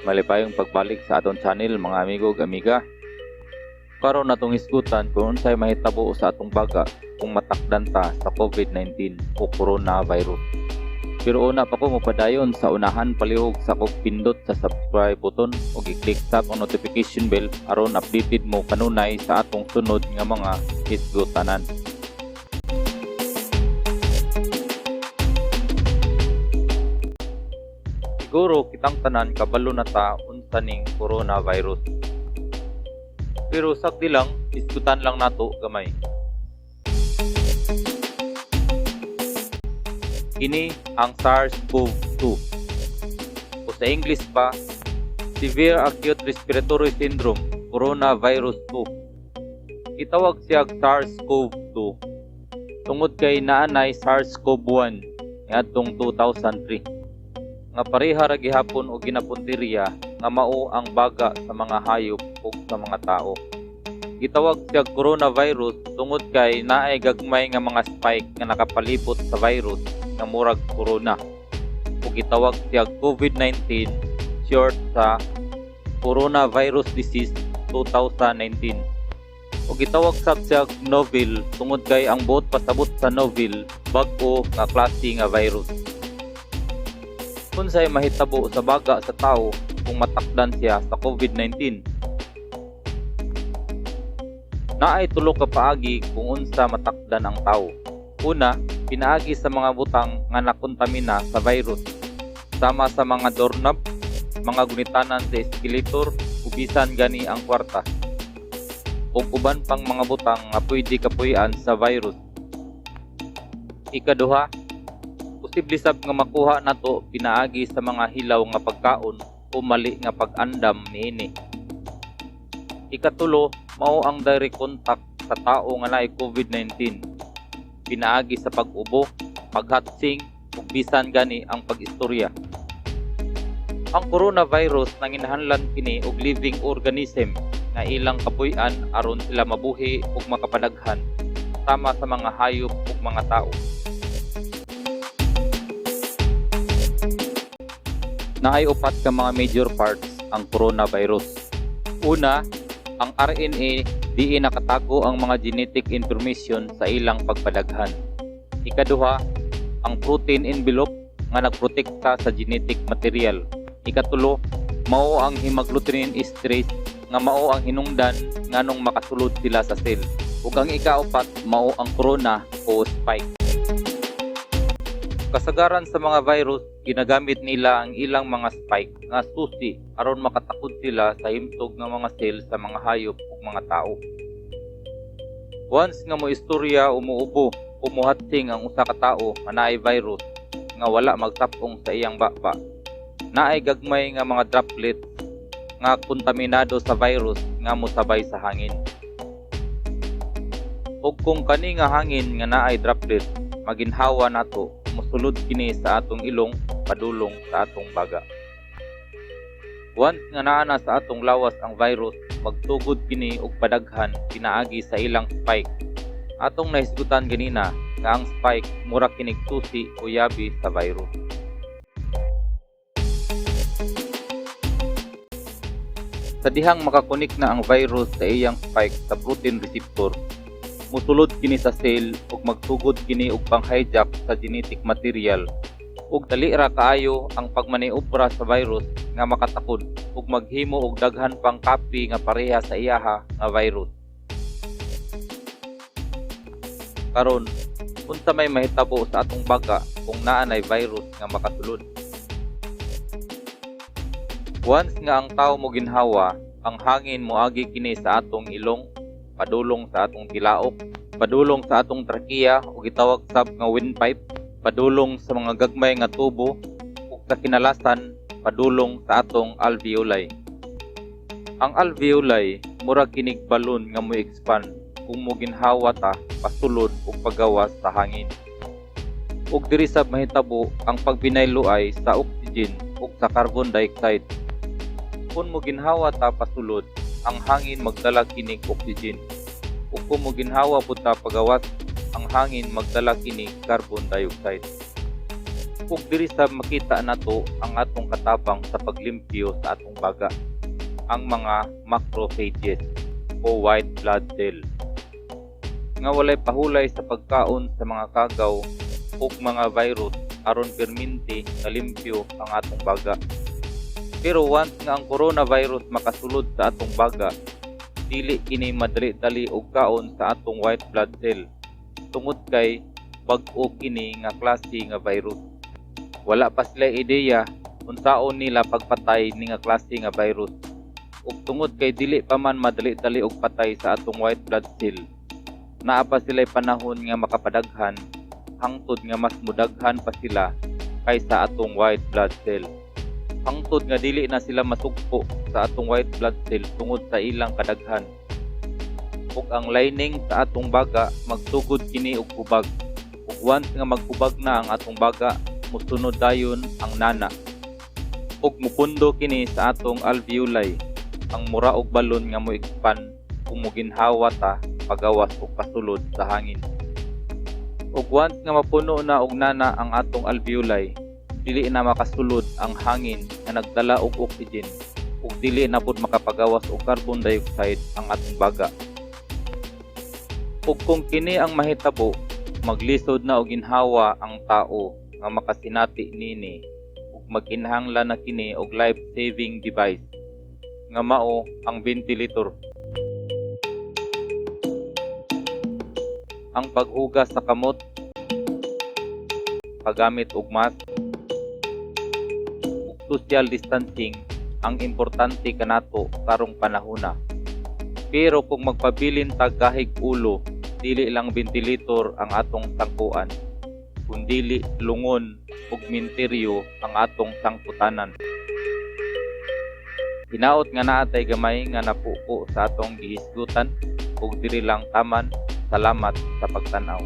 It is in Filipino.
Malipayong pagbalik sa aton channel mga amigo ug amiga. Karon natong hisgutan kung unsay mahitabo sa atong baga kung matakdan ta sa COVID-19 o coronavirus. Pero una pa ko mopadayon sa unahan palihog sa kog pindot sa subscribe button ug i-click tap ang notification bell aron updated mo kanunay sa atong sunod nga mga hisgutanan. Siguro kitang tanan kabalo na ta unsa ning coronavirus. Pero sakdi lang, isgutan lang nato gamay. Kini ang SARS-CoV-2 o sa English pa, Severe Acute Respiratory Syndrome Coronavirus 2. Itawag siya SARS-CoV-2 tungod kay naanay SARS-CoV-1 niadtong 2003. Nga pareha ra gihapon og ginapunteriya nga mao ang baga sa mga hayop ug sa mga tao. Gitawag siya coronavirus tungod kay naay gagmay nga mga spike nga nakapalibot sa virus nga murag corona. Ug gitawag siya COVID-19 short sa Coronavirus Disease 2019. Ug gitawag sab siya novel tungod kay ang buot pasabot sa novel bag-o nga klase nga virus. Unsay mahitabo sa baga sa tao kung matakdan siya sa COVID-19? Naay tulo ka paagi kung unsa matakdan ang tao. Una, pinaagi sa mga butang nga nakontamina sa virus, sama sa mga doorknob, mga gunitanan sa eskalator, ubisan gani ang kwarta, ug uban pang mga butang nga pwede kapuy-an sa virus. Ikaduha, posible sab nga makuha nato pinaagi sa mga hilaw nga pagkaon o mali nga pag-andam niini. Ikatulo, mao ang direct contact sa tao nga naay COVID-19. Pinaagi sa pag-ubo, paghatsing, ug bisan gani ang pag-istorya. Ang coronavirus nanginahanglan kini og living organism nga ilang kapuy-an aron sila mabuhi ug makapadaghan sama sa mga hayop ug mga tao. Naay upat ka mga major parts ang coronavirus. Una, ang RNA diin nakatago ang mga genetic information sa ilang pagpadaghan. Ikaduha, ang protein envelope nga nagprotekta sa genetic material. Ikatulo, mao ang hemagglutinin esterase nga mao ang hinungdan nganong makasulod sila sa cell. Ug ang ikaapat, mao ang corona o spike. Kasagaran sa mga virus, ginagamit nila ang ilang mga spike nga susi aron makatakod sila sa himtog ng mga cell sa mga hayop ug mga tao. Once nga moistorya umuubo o muhatsing ang usa ka tawo nga naay virus nga wala magtapong sa iyang baba, naay gagmay nga mga droplets nga kontaminado sa virus nga mosabay sa hangin. Ug kung kani nga hangin nga naay droplets maginhawa nato, mosulod kini sa atong ilong padulong sa atong baga. Once nga naa na sa atong lawas ang virus, magtugod kini og padaghan pinaagi sa ilang spike. Atong nahisgutan ganina nga ang spike mura kinig susi o yabi sa virus. Sa dihang makakonik na ang virus sa iyang spike sa protein receptor, musulod kini sa cell ug magtugod kini og pang-hijack sa genetic material ug dali ra kaayo ang pagmaniobra sa virus nga makatakod ug maghimo og daghan pang copy nga pareha sa iyaha nga virus. Karon, unsa may mahitabo sa atong baga kung naanay virus nga makasulod? Once nga ang tawo mo ginhawa, ang hangin moagi kini sa atong ilong, padulong sa atong tilaok, padulong sa atong trakeya o gitawag sab nga windpipe, padulong sa mga gagmay nga tubo ug sa kinalasan padulong sa atong alveoli. Ang alveoli mura kinig balon nga mo-expand kung mo ginhawa ta pasulod ug pagawas sa hangin. Ug diri sab mahitabo ang pagbinayloay sa oxygen ug sa carbon dioxide. Kung mo ginhawa ta pasulod, ang hangin magdala kinig oxygen. Ug kung mo ginhawa pud ta pagawas, ang hangin magdala kinig carbon dioxide. Ug diri sa makita nato ang atong katabang sa paglimpyo sa atong baga, ang mga macrophages o white blood cell nga walay pahulay sa pagkaon sa mga kagaw ug mga virus aron perminti nga limpyo ang atong baga. Pero once nga ang coronavirus makasulod sa atong baga, dili kini madali-dali og kaon sa atong white blood cell tungod kay bag-o kini nga klase nga virus. Wala pa sila ideya unsaon nila pagpatay ni nga klase nga virus. Ug tungod kay dili pa man madali-dali og patay sa atong white blood cell, naa pa sila'y panahon nga makapadaghan hangtod nga mas mudaghan pa sila kaysa atong white blood cell. Hangtod nga dili na sila masugpo sa atong white blood cell tungod sa ilang kadaghan. Ug ang lining sa atong baga magsugod kini og hubag. Ug once nga maghubag na ang atong baga, musunod dayon ang nana. Ug mupundo kini sa atong alveoli, ang mura og balon nga mo-expand kung moginhawa ta pagawas og pasulod sa hangin. Ug once nga mapuno na og nana ang atong alveoli, dili na makasulod ang hangin nga nagdala og oxygen ug dili na pud makapagawas og carbon dioxide ang atong baga. Ug kung kini ang mahitabo, maglisod na og ginhawa ang tao nga makasinati nini ug maginhanglan na kini og life-saving device nga mao ang ventilator. Ang paghugas sa kamot, paggamit og mask, ug social distancing ang importante kanato karong panahona. Pero kung magpabilin tag kahig ulo, dili lang ventilator ang atong sangkuan, kundili lungon ug minteryo ang atong sangputanan. Hinaot nga naatay gamay nga napuko sa atong gihisgutan ug diri lang taman. Salamat sa pagtanaw.